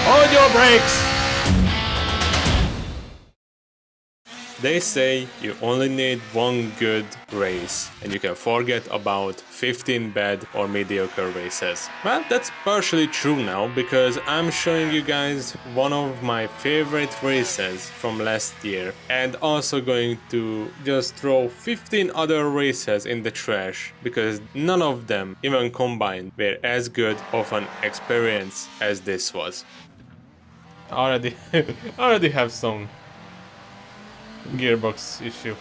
On your brakes! They say you only need one good race and you can forget about 15 bad or mediocre races. Well, that's partially true now because I'm showing you guys one of my favorite races from last year and also going to just throw 15 other races in the trash because none of them, even combined, were as good of an experience as this was. Already have some gearbox issue.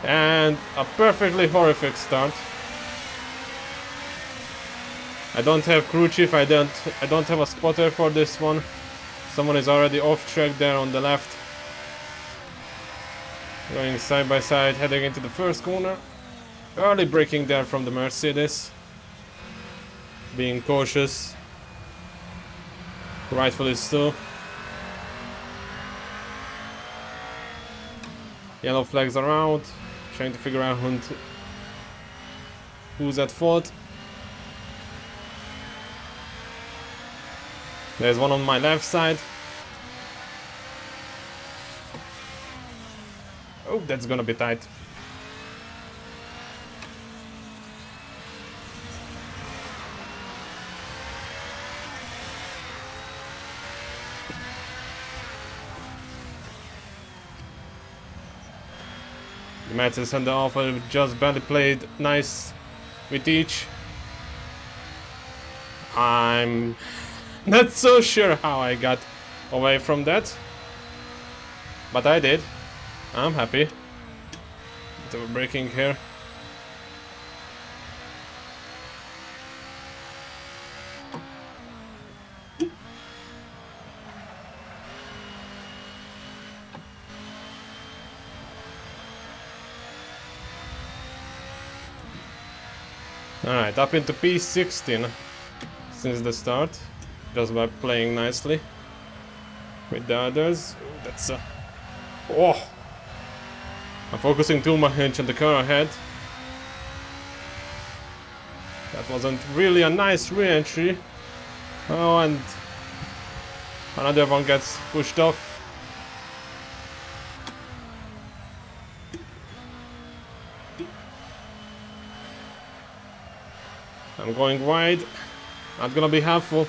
And a perfectly horrific start. I don't have crew chief, I don't have a spotter for this one. Someone is already off track there on the left. Going side by side, heading into the first corner. Early braking there from the Mercedes. Being cautious. Rightfully so. Yellow flags are out. Trying to figure out who's at fault. There's one on my left side. Oh, that's gonna be tight. The Mattis and the Alpha just barely played nice with each. I'm not so sure how I got away from that, but I did. I'm happy. Bit of a braking here. Alright, up into P16 since the start, just by playing nicely with the others. That's a... Oh! I'm focusing too much on the car ahead. That wasn't really a nice re-entry. Oh, and another one gets pushed off. I'm going wide, not gonna be helpful.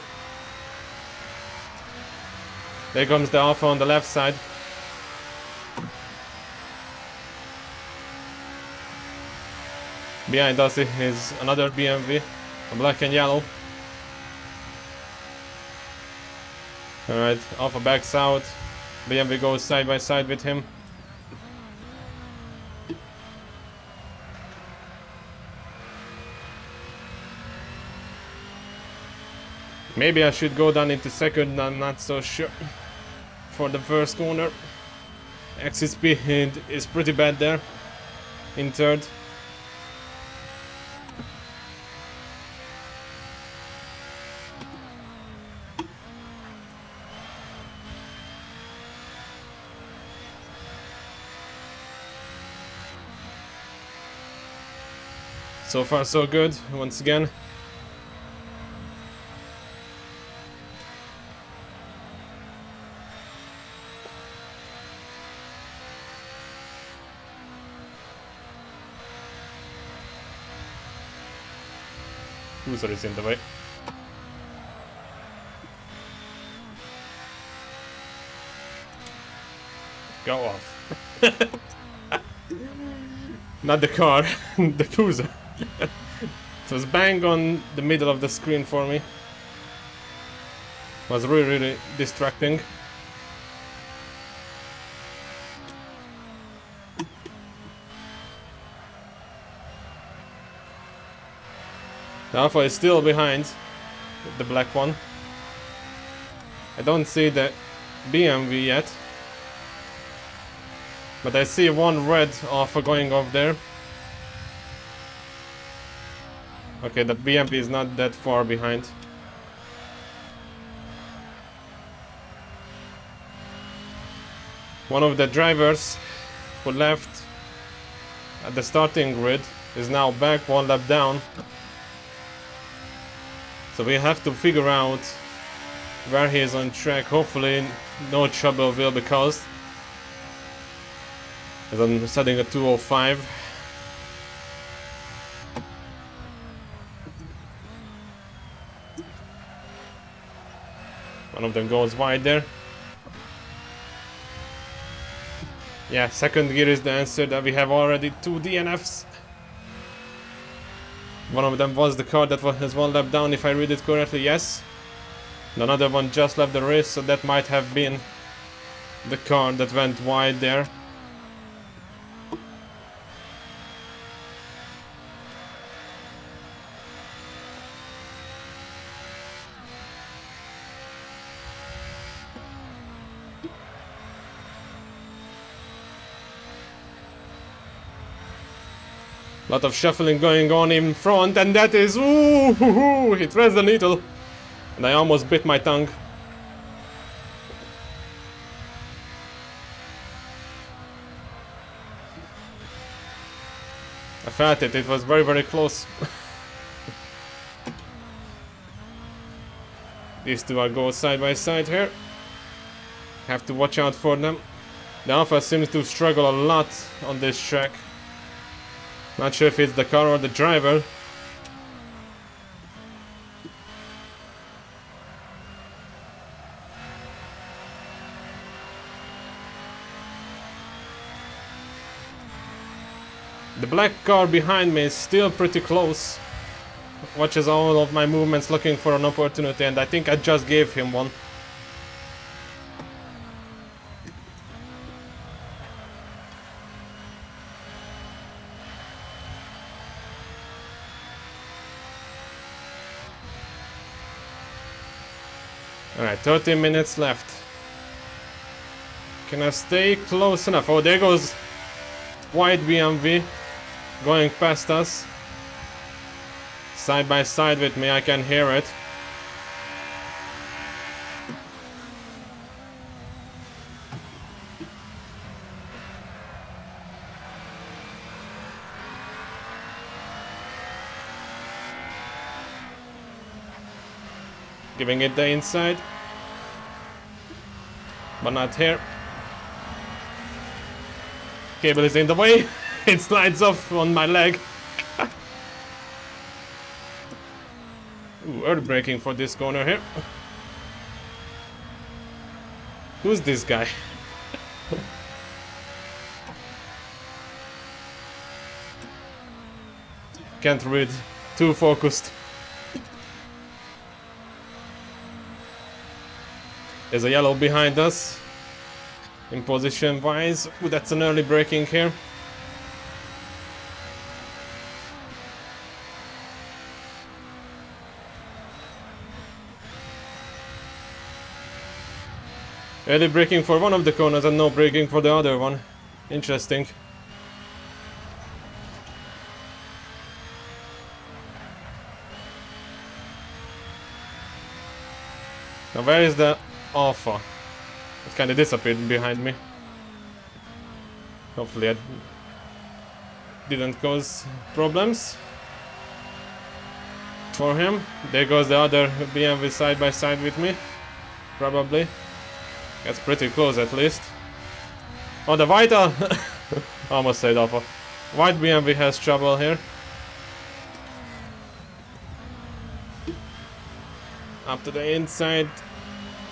There comes the Alpha on the left side. Behind us is another BMW, a black and yellow. Alright, Alpha backs out, BMW goes side by side with him. Maybe I should go down into second, I'm not so sure. For the first corner. Exit speed is pretty bad there. In third. So far so good, once again. Cruiser is in the way. Go off. Not the car, the cruiser. It was bang on the middle of the screen for me. Was really distracting. The Alpha is still behind the black one. I don't see the BMW yet, but I see one red Alpha going off there. Okay, the BMW is not that far behind. One of the drivers who left at the starting grid is now back 1 lap down. So we have to figure out where he is on track. Hopefully no trouble will be caused, as I'm setting a 2:05. One of them goes wide there. Yeah, second gear is the answer. That we have already 2 DNFs. One of them was the car that has 1 lap down, if I read it correctly, yes. Another one just left the race, so that might have been the car that went wide there. Lot of shuffling going on in front, and that is... Ooh, he threads the needle. And I almost bit my tongue. I felt it, it was very, very close. These two are go side by side here. Have to watch out for them. The Alpha seems to struggle a lot on this track. Not sure if it's the car or the driver. The black car behind me is still pretty close. Watches all of my movements looking for an opportunity, and I think I just gave him one. Alright, 30 minutes left. Can I stay close enough? Oh, there goes white BMW going past us. Side by side with me, I can hear it. Giving it the inside, but not here. Cable is in the way. It slides off on my leg. Ooh, earth braking for this corner here. Who's this guy? Can't read. Too focused. There's a yellow behind us. In position wise. Ooh, that's an early braking here. Early braking for one of the corners and no braking for the other one. Interesting. Now where is the Alpha? It kind of disappeared behind me. Hopefully I didn't cause problems for him. There goes the other BMW side by side with me. Probably. That's pretty close at least. Oh, the white... almost said Alpha. White BMW has trouble here. Up to the inside.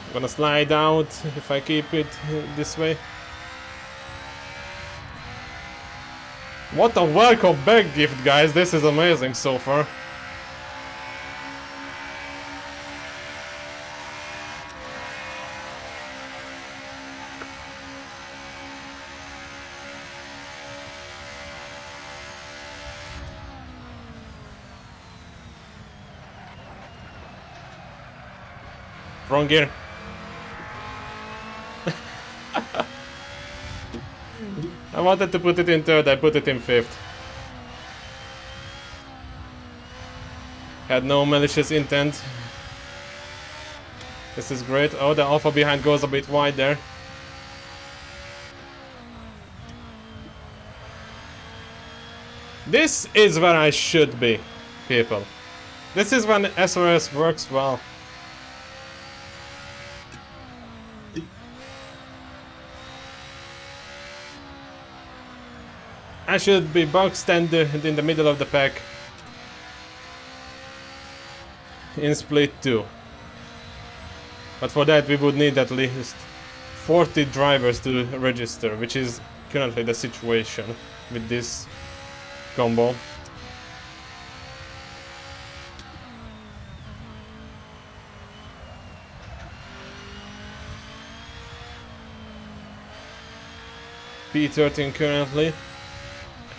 I'm gonna slide out if I keep it this way. What a welcome back gift, guys. This is amazing so far. Wrong gear. I wanted to put it in third, I put it in fifth. Had no malicious intent. This is great. Oh, the Alpha behind goes a bit wide there. This is where I should be, people. This is when SRS works well. I should be boxed and in the middle of the pack in split 2. But for that we would need at least 40 drivers to register, which is currently the situation with this combo. P13 currently.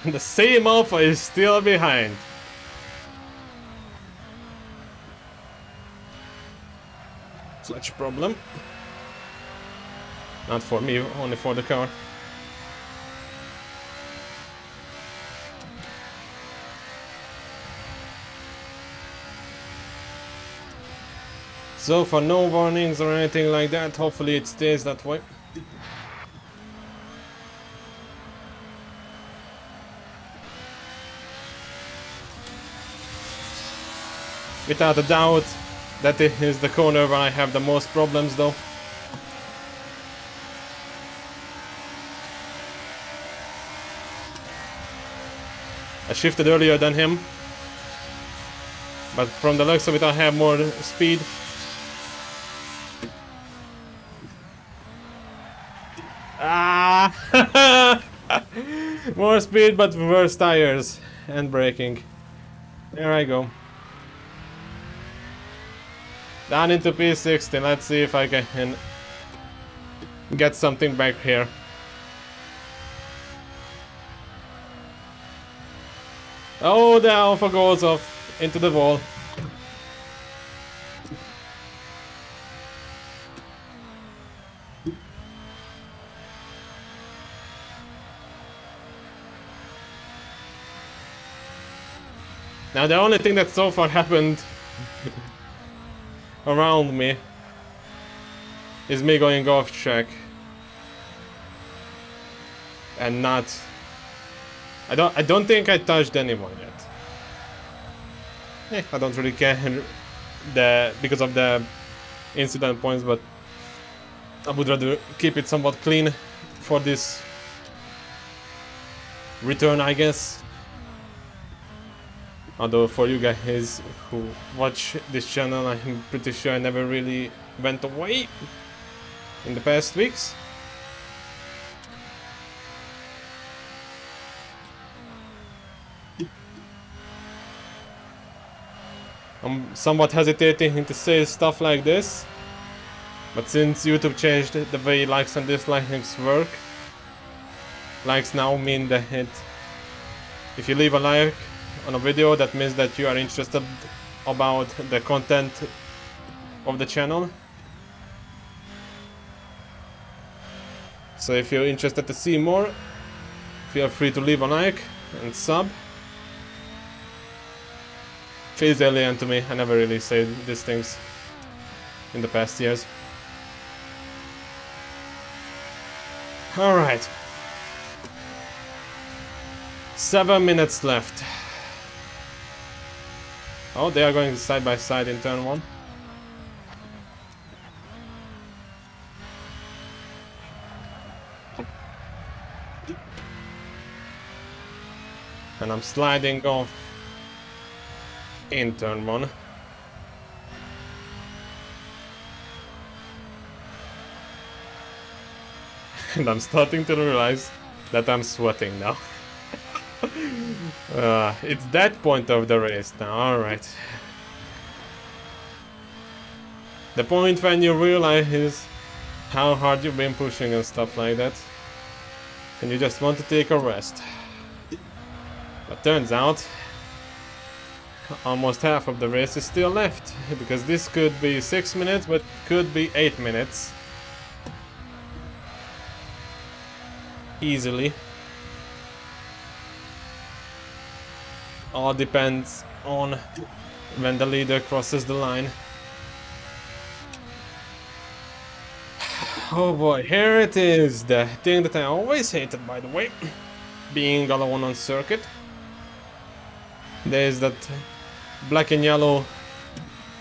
The same Alpha is still behind. Clutch problem. Not for me, only for the car. So far no warnings or anything like that, hopefully it stays that way. Without a doubt, that is the corner where I have the most problems though. I shifted earlier than him, but from the looks of it I have more speed. Ah! More speed but worse tires and braking. There I go. Down into P60, let's see if I can get something back here. Oh, the Alpha goes off into the wall. Now the only thing that so far happened around me is me going off track and not. I don't think I touched anyone yet. I don't really care because of the incident points, but I would rather keep it somewhat clean for this return, I guess. Although for you guys who watch this channel, I'm pretty sure I never really went away in the past weeks. I'm somewhat hesitating to say stuff like this, but since YouTube changed the way likes and dislikes work, likes now mean that if you leave a like on a video, that means that you are interested about the content of the channel. So if you're interested to see more, feel free to leave a like and sub. Feels alien to me, I never really said these things in the past years. Alright. 7 minutes left. Oh, they are going side by side in turn 1. And I'm sliding off in turn 1. And I'm starting to realize that I'm sweating now. It's that point of the race now, alright. The point when you realize how hard you've been pushing and stuff like that, and you just want to take a rest. But turns out, almost half of the race is still left, because this could be 6 minutes, but could be 8 minutes. Easily. All depends on when the leader crosses the line. Oh boy, here it is, the thing that I always hated, by the way, being alone on circuit. There's that black and yellow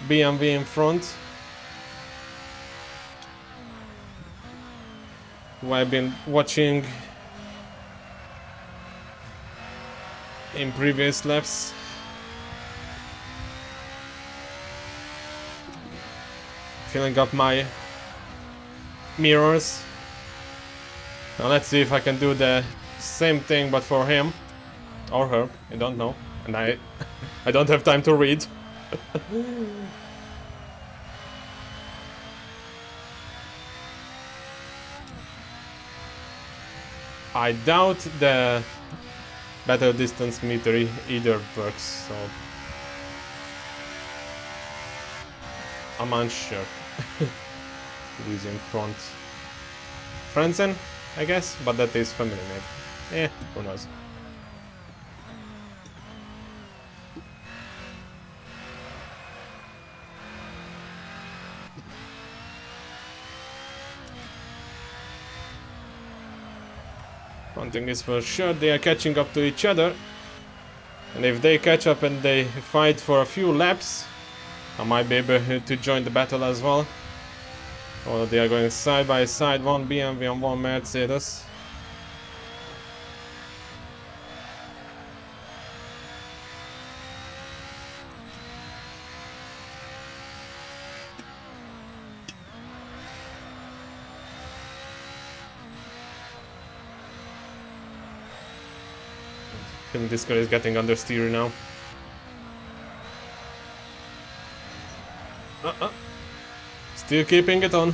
BMW in front, who I've been watching in previous laps. Filling up my mirrors. Now let's see if I can do the same thing but for him or her, I don't know, and I don't have time to read. I doubt the battle distance meter either works, so I'm unsure. Who's in front? Franzen, I guess, but that is family name. Who knows? One thing is for sure, they are catching up to each other. And if they catch up and they fight for a few laps, I might be able to join the battle as well. Although they are going side by side, one BMW and one Mercedes. I think this car is getting understeer now. Still keeping it on.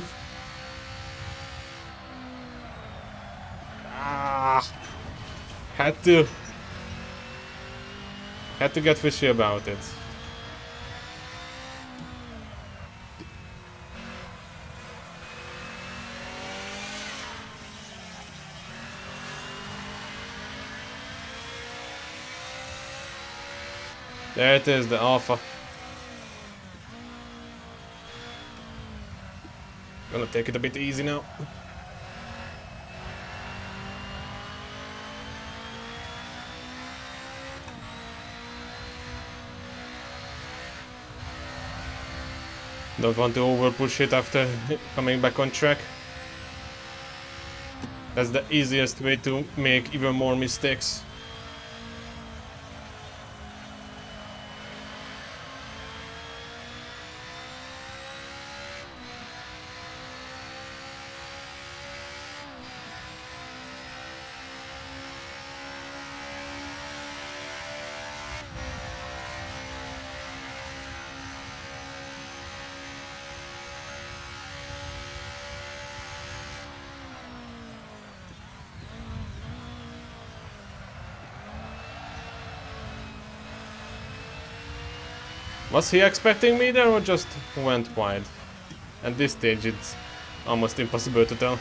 Had to get fishy about it. There it is, the Alpha. Gonna take it a bit easy now. Don't want to over push it after coming back on track. That's the easiest way to make even more mistakes. Was he expecting me there or just went wide? At this stage it's almost impossible to tell.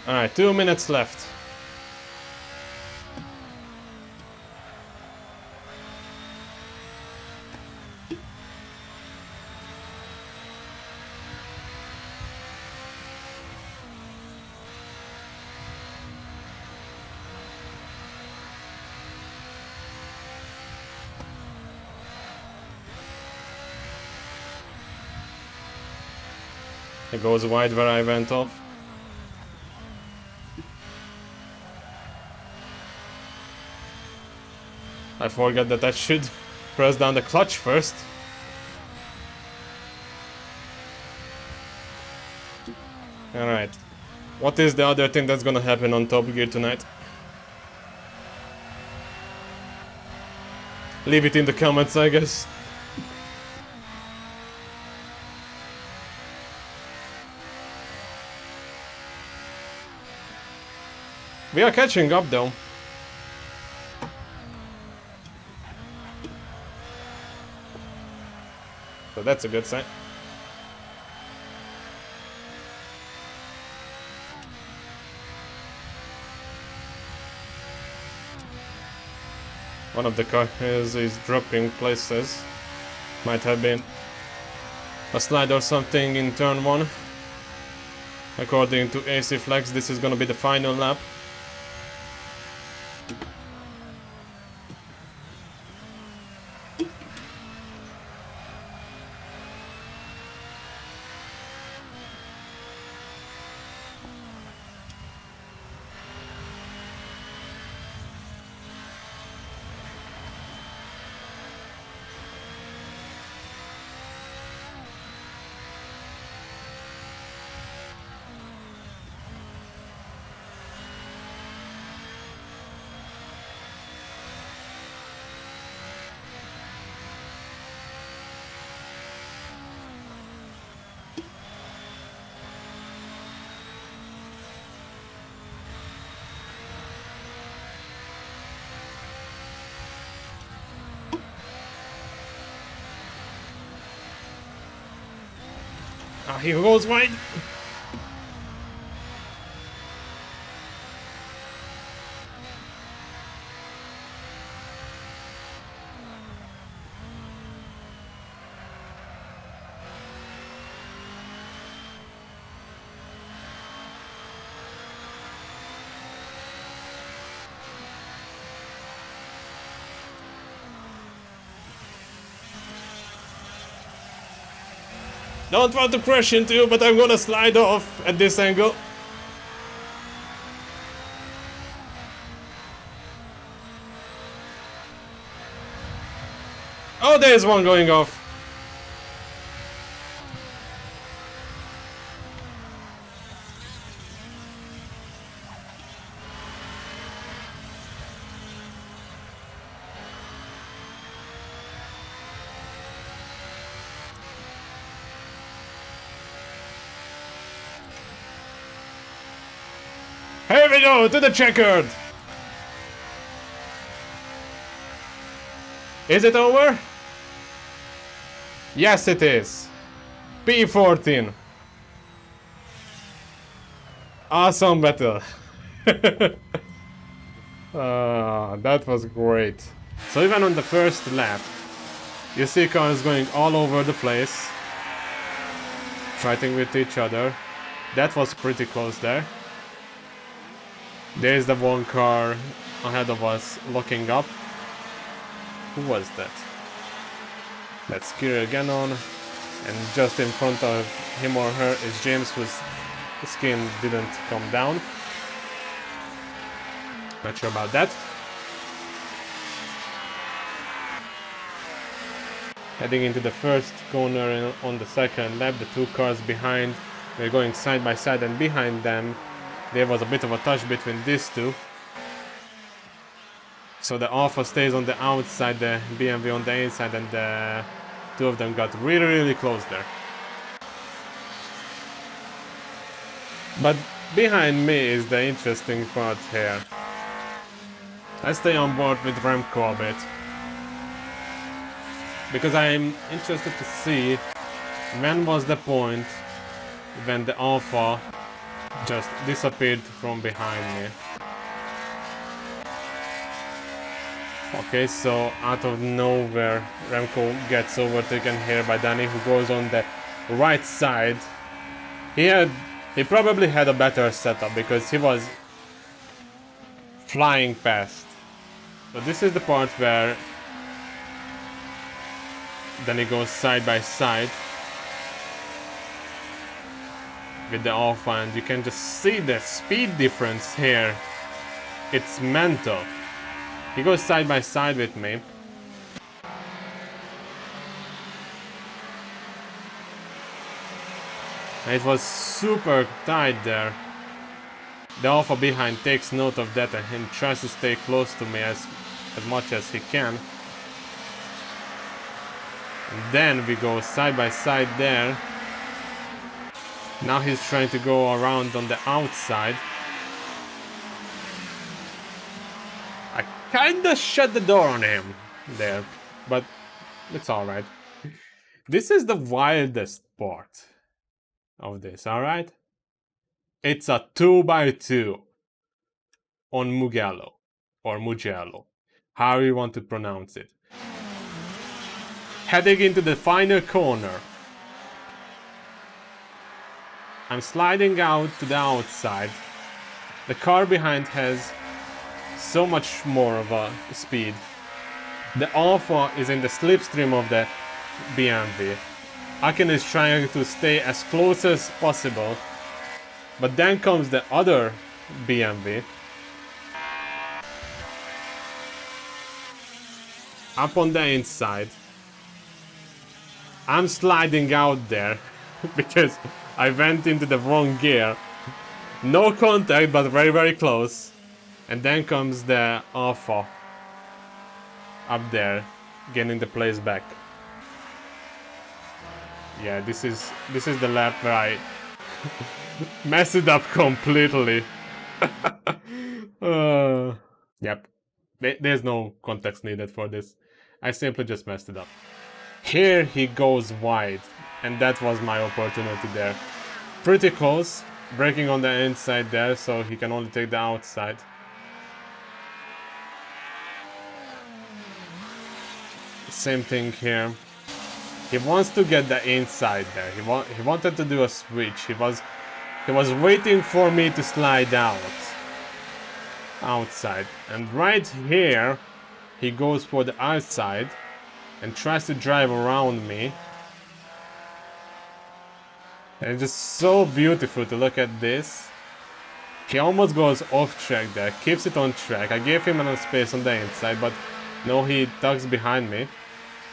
Alright, 2 minutes left. It goes wide where I went off. I forgot that I should press down the clutch first. Alright. What is the other thing that's gonna happen on Top Gear tonight? Leave it in the comments, I guess. We are catching up though. So that's a good sign. One of the cars is dropping places. Might have been a slide or something in turn 1. According to AC Flex, this is gonna be the final lap. Ah, he goes wide. Don't want to crash into you, but I'm gonna slide off at this angle. Oh, there's one going off. Here we go, to the checkered! Is it over? Yes, it is. P14. Awesome battle. That was great. So even on the first lap, you see cars going all over the place, fighting with each other. That was pretty close there. There's the one car ahead of us looking up. Who was that? That's Kira Gannon, and just in front of him or her is James, whose skin didn't come down. Not sure about that. Heading into the first corner on the second lap, the two cars behind were going side by side, and behind them there was a bit of a touch between these two. So the Alpha stays on the outside, the BMW on the inside, and the two of them got really close there. But behind me is the interesting part here. I stay on board with Remco a bit, because I'm interested to see when was the point when the Alpha just disappeared from behind me. Okay, so out of nowhere Remco gets overtaken here by Danny, who goes on the right side. He probably had a better setup because he was flying past. So this is the part where Danny goes side by side with the Alpha, and you can just see the speed difference here. It's mental. He goes side by side with me. And it was super tight there. The Alpha behind takes note of that and tries to stay close to me as much as he can. And then we go side by side there. Now he's trying to go around on the outside. I kinda shut the door on him there, but it's alright. This is the wildest part of this, alright? It's a 2x2 on Mugello, or Mugello. how you want to pronounce it. Heading into the final corner. I'm sliding out to the outside. The car behind has so much more of a speed. The Alpha is in the slipstream of the BMW. Akin is trying to stay as close as possible, but then comes the other BMW. Up on the inside. I'm sliding out there because I went into the wrong gear. No contact, but very, very close. And then comes the Alpha up there, getting the place back. Yeah, this is the lap where I messed it up completely. Yep. There's no context needed for this. I simply just messed it up. Here he goes wide, and that was my opportunity there. Pretty close, braking on the inside there, so he can only take the outside. Same thing here. He wants to get the inside there. He wanted to do a switch. He was waiting for me to slide out. Outside. And right here, he goes for the outside and tries to drive around me. And it's just so beautiful to look at this. He almost goes off track there, keeps it on track. I gave him enough space on the inside, but no, he tugs behind me.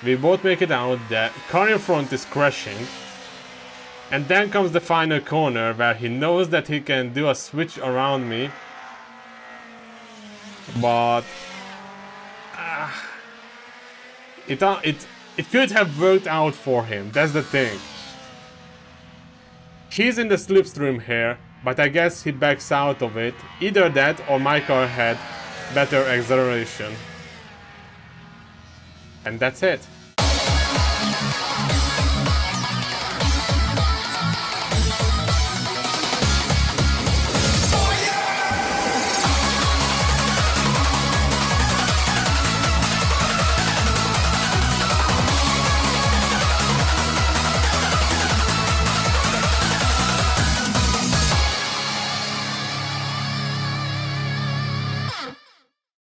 We both make it out. The car in front is crashing. And then comes the final corner where he knows that he can do a switch around me. But it could have worked out for him. That's the thing. He's in the slipstream here, but I guess he backs out of it. Either that or my car had better acceleration. And that's it.